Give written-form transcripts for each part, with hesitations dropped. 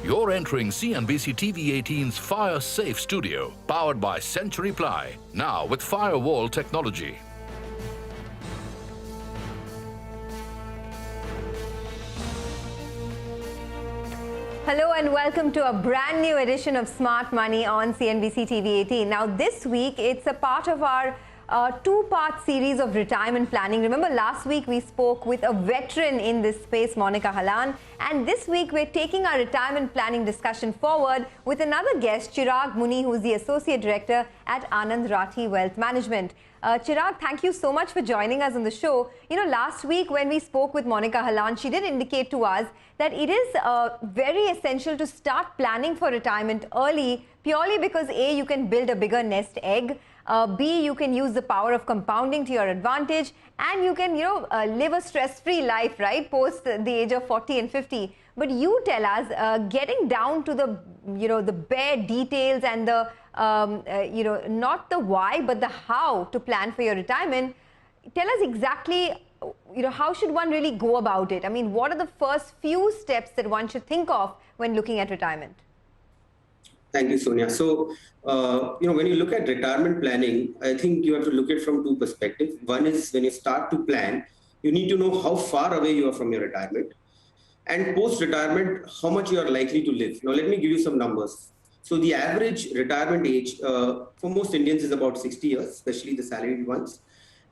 You're entering CNBC TV 18's Fire Safe Studio, powered by Century Ply, now with firewall technology. Hello and welcome to a brand new edition of Smart Money on CNBC TV 18. Now this week it's a part of our two-part series of retirement planning. Remember last week we spoke with a veteran in this space, Monica Hallan, and this week we're taking our retirement planning discussion forward with another guest, Chirag Muni, who's the Associate Director at Anand Rathi Wealth Management. Chirag, thank you so much for joining us on the show. You know, last week when we spoke with Monica Hallan, she did indicate to us that it is very essential to start planning for retirement early, purely because A, you can build a bigger nest egg, B, you can use the power of compounding to your advantage, and you can, live a stress-free life, right, post the age of 40 and 50. But you tell us, getting down to the, the bare details and the, not the why, but the how to plan for your retirement. Tell us exactly, how should one really go about it? I mean, what are the first few steps that one should think of when looking at retirement? Thank you, Sonia. So, when you look at retirement planning, I think you have to look at it from two perspectives. One is when you start to plan, you need to know how far away you are from your retirement. And post-retirement, how much you are likely to live. Now, let me give you some numbers. So the average retirement age for most Indians is about 60 years, especially the salaried ones.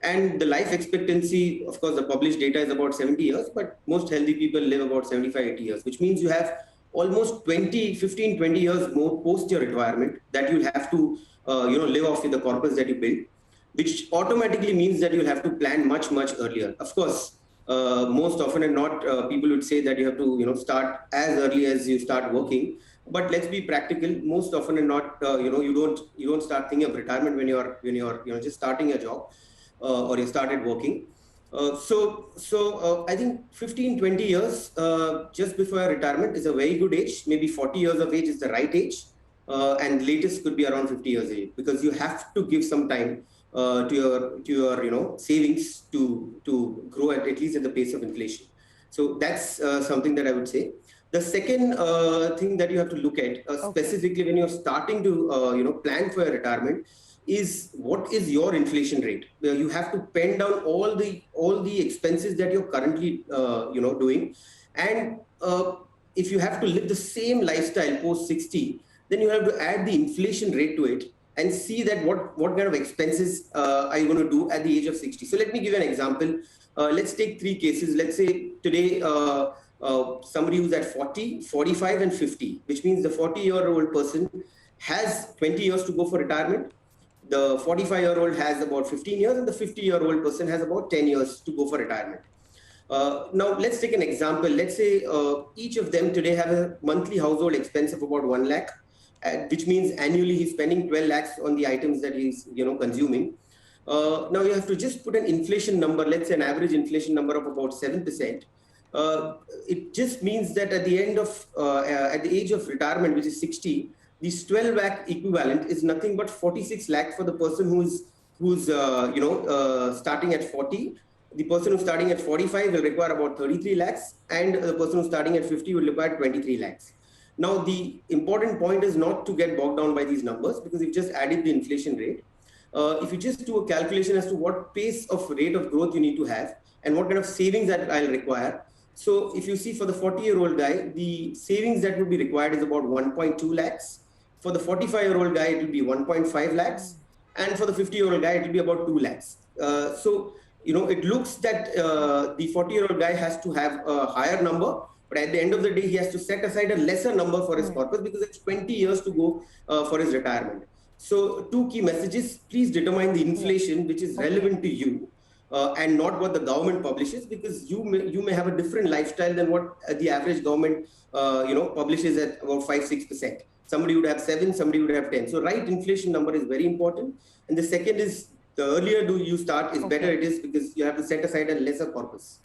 And the life expectancy, of course, the published data is about 70 years, but most healthy people live about 75, 80 years, which means you have almost 15, 20 years more post your retirement that you'll have to, live off with the corpus that you build, which automatically means that you'll have to plan much, much earlier. Of course, most often and not, people would say that you have to, start as early as you start working. But let's be practical. Most often and not, you don't start thinking of retirement when you're just starting a job or you started working. So I think 15, 20 years just before retirement is a very good age. Maybe 40 years of age is the right age, and latest could be around 50 years age, because you have to give some time to your savings to grow at least at the pace of inflation. So that's something that I would say. The second thing that you have to look at specifically when you're starting to plan for your retirement is what is your inflation rate. You have to pen down all the expenses that you're currently doing, and if you have to live the same lifestyle post 60, then you have to add the inflation rate to it and see that what kind of expenses are you going to do at the age of 60. So let me give you an example. Let's take three cases. Let's say today somebody who's at 40, 45 and 50, which means the 40-year-old person has 20 years to go for retirement. The 45-year-old has about 15 years and the 50-year-old person has about 10 years to go for retirement. Now, let's take an example. Let's say each of them today have a monthly household expense of about 1 lakh, which means annually he's spending 12 lakhs on the items that he's consuming. Now, you have to just put an inflation number, let's say an average inflation number of about 7%. It just means that at the end of, at the age of retirement, which is 60, this 12 lakh equivalent is nothing but 46 lakh for the person who's starting at 40. The person who's starting at 45 will require about 33 lakhs, and the person who's starting at 50 will require 23 lakhs. Now, the important point is not to get bogged down by these numbers, because we've just added the inflation rate. If you just do a calculation as to what pace of rate of growth you need to have and what kind of savings that I'll require. So if you see for the 40-year-old guy, the savings that would be required is about 1.2 lakhs. For the 45-year-old guy, it will be 1.5 lakhs. And for the 50-year-old guy, it will be about 2 lakhs. It looks that the 40-year-old guy has to have a higher number, but at the end of the day, he has to set aside a lesser number for his corpus, because it's 20 years to go for his retirement. So two key messages: please determine the inflation which is relevant to you, and not what the government publishes, because you may have a different lifestyle than what the average government publishes at about 5-6%. Somebody would have 7, somebody would have 10. So right inflation number is very important. And the second is, the earlier you start is better it is, because you have to set aside a lesser corpus.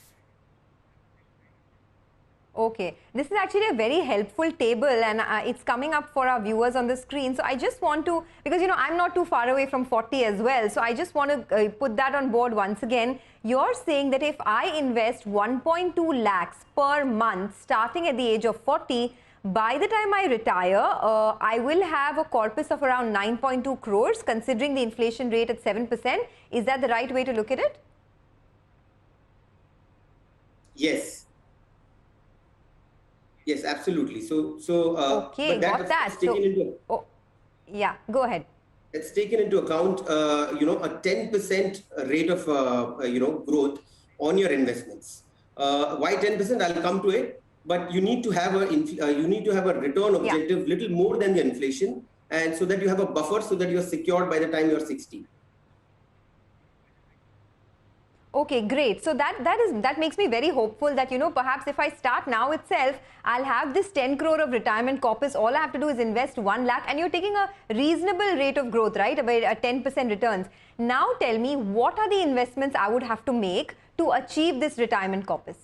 Okay, this is actually a very helpful table, and it's coming up for our viewers on the screen. So I just want to, because I'm not too far away from 40 as well, so I just want to put that on board once again. You're saying that if I invest 1.2 lakhs per month starting at the age of 40, by the time I retire, I will have a corpus of around 9.2 crores, considering the inflation rate at 7%. Is that the right way to look at it? Yes. Yes, absolutely. Okay, but that got that. is taken into. Oh, yeah, go ahead. It's taken into account, a 10% rate of, growth on your investments. Why 10%? I'll come to it. But you need to have a return objective little more than the inflation, and so that you have a buffer, so that you are secured by the time you're 60. Okay, great. So that makes me very hopeful that, perhaps if I start now itself, I'll have this 10 crore of retirement corpus. All I have to do is invest 1 lakh, and you're taking a reasonable rate of growth, right? About 10% returns. Now tell me, what are the investments I would have to make to achieve this retirement corpus?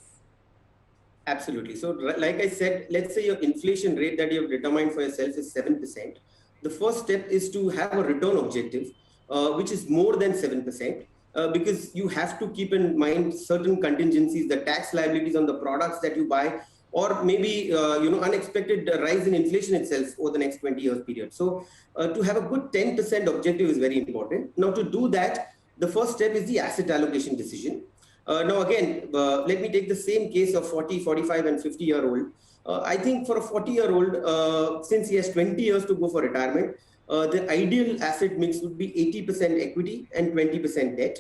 Absolutely. So like I said, let's say your inflation rate that you have determined for yourself is 7%. The first step is to have a return objective, which is more than 7%. Because you have to keep in mind certain contingencies, the tax liabilities on the products that you buy, or maybe unexpected rise in inflation itself over the next 20 years period. So to have a good 10% objective is very important. Now, to do that, the first step is the asset allocation decision. Now again, let me take the same case of 40, 45 and 50-year-old. I think for a 40-year-old, since he has 20 years to go for retirement, the ideal asset mix would be 80% equity and 20% debt.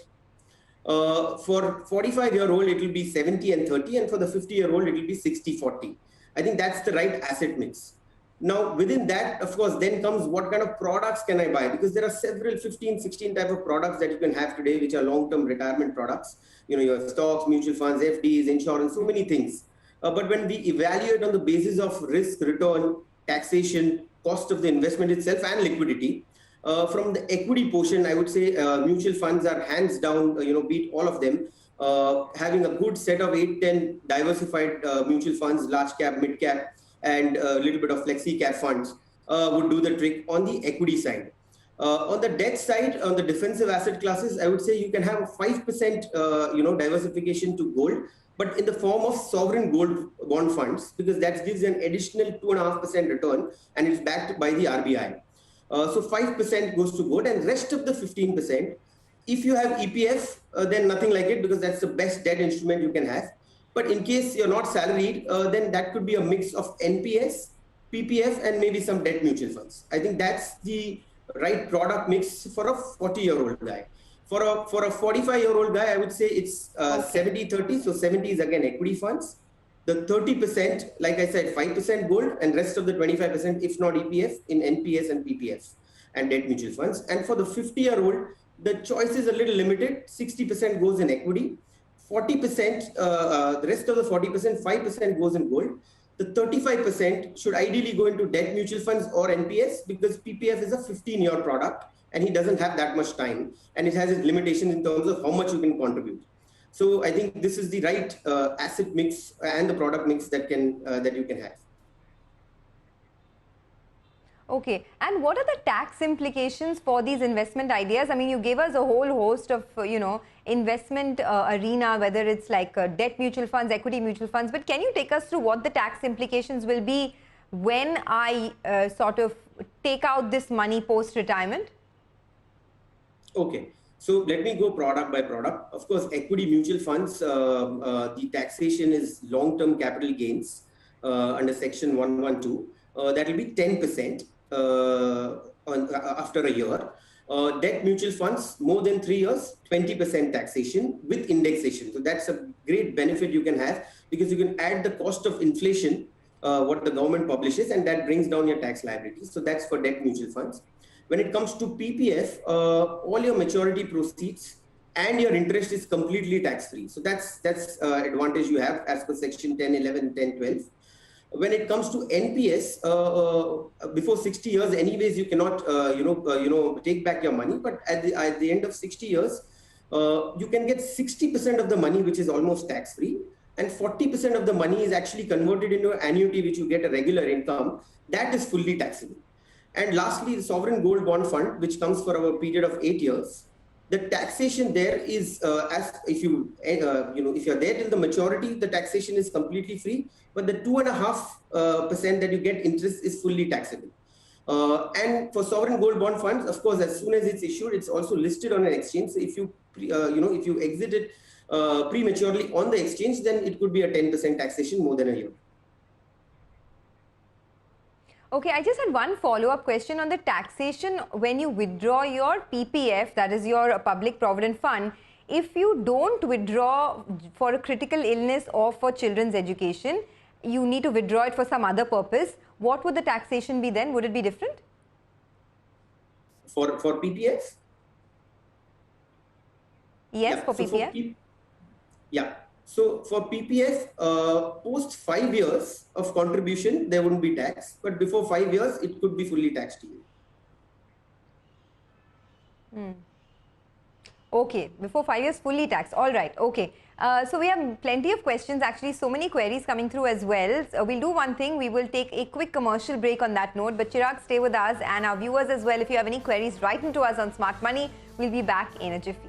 For 45-year-old, it will be 70 and 30, and for the 50-year-old, it will be 60-40. I think that's the right asset mix. Now, within that, of course, then comes what kind of products can I buy? Because there are several 15, 16 type of products that you can have today, which are long-term retirement products. You have stocks, mutual funds, FDs, insurance, so many things. But when we evaluate on the basis of risk, return, taxation, cost of the investment itself, and liquidity, from the equity portion, I would say mutual funds are hands down, beat all of them. Having a good set of 8-10 diversified mutual funds, large cap, mid cap, and a little bit of flexi cap funds would do the trick on the equity side. On the debt side, on the defensive asset classes, I would say you can have a 5% diversification to gold, but in the form of sovereign gold bond funds, because that gives an additional 2.5% return, and it's backed by the RBI. So 5% goes to gold, and rest of the 15%, if you have EPF, then nothing like it, because that's the best debt instrument you can have. But in case you're not salaried, then that could be a mix of NPS, PPF, and maybe some debt mutual funds. I think that's the right product mix for a 40-year-old guy. For a 45-year-old guy, I would say it's 70-30. So 70 is again equity funds. The 30%, like I said, 5% gold, and rest of the 25%, if not EPF, in NPS and PPF and debt mutual funds. And for the 50-year-old, the choice is a little limited. 60% goes in equity. 40%, the rest of the 40%, 5% goes in gold. The 35% should ideally go into debt mutual funds or NPS, because PPF is a 15-year product and he doesn't have that much time, and it has its limitations in terms of how much you can contribute. So I think this is the right asset mix and the product mix that you can have. Okay, and what are the tax implications for these investment ideas? I mean, you gave us a whole host of, investment arena, whether it's like debt mutual funds, equity mutual funds, but can you take us through what the tax implications will be when I sort of take out this money post-retirement? Okay, so let me go product by product. Of course, equity mutual funds, the taxation is long-term capital gains under section 112. That will be 10%. After a year. Debt mutual funds, more than 3 years, 20% taxation with indexation. So that's a great benefit you can have, because you can add the cost of inflation, what the government publishes, and that brings down your tax liabilities. So that's for debt mutual funds. When it comes to PPF, all your maturity proceeds and your interest is completely tax-free. So that's advantage you have as per section 10, 11, 10, 12. When it comes to NPS, before 60 years, anyways, you cannot, take back your money. But at the end of 60 years, you can get 60% of the money, which is almost tax-free, and 40% of the money is actually converted into an annuity, which you get a regular income. That is fully taxable. And lastly, the sovereign gold bond fund, which comes for our period of 8 years. the taxation there is as if you if you're there till the maturity, the taxation is completely free, but the 2.5% that you get interest is fully taxable. And for sovereign gold bond funds, of course, as soon as it's issued, it's also listed on an exchange. So if you if you exit it prematurely on the exchange, then it could be a 10% taxation more than a year. Okay, I just had one follow-up question on the taxation when you withdraw your PPF, that is your public provident fund. If you don't withdraw for a critical illness or for children's education, you need to withdraw it for some other purpose. What would the taxation be then? Would it be different? For PPF? Yes, for PPF. So for PPF, post 5 years of contribution, there wouldn't be tax, but before 5 years, it could be fully taxed to you. Okay, before 5 years, fully taxed. All right. Okay. So we have plenty of questions, actually, so many queries coming through as well. So we'll do one thing. We will take a quick commercial break on that note. But Chirag, stay with us, and our viewers as well. If you have any queries, write into us on Smart Money. We'll be back in a jiffy.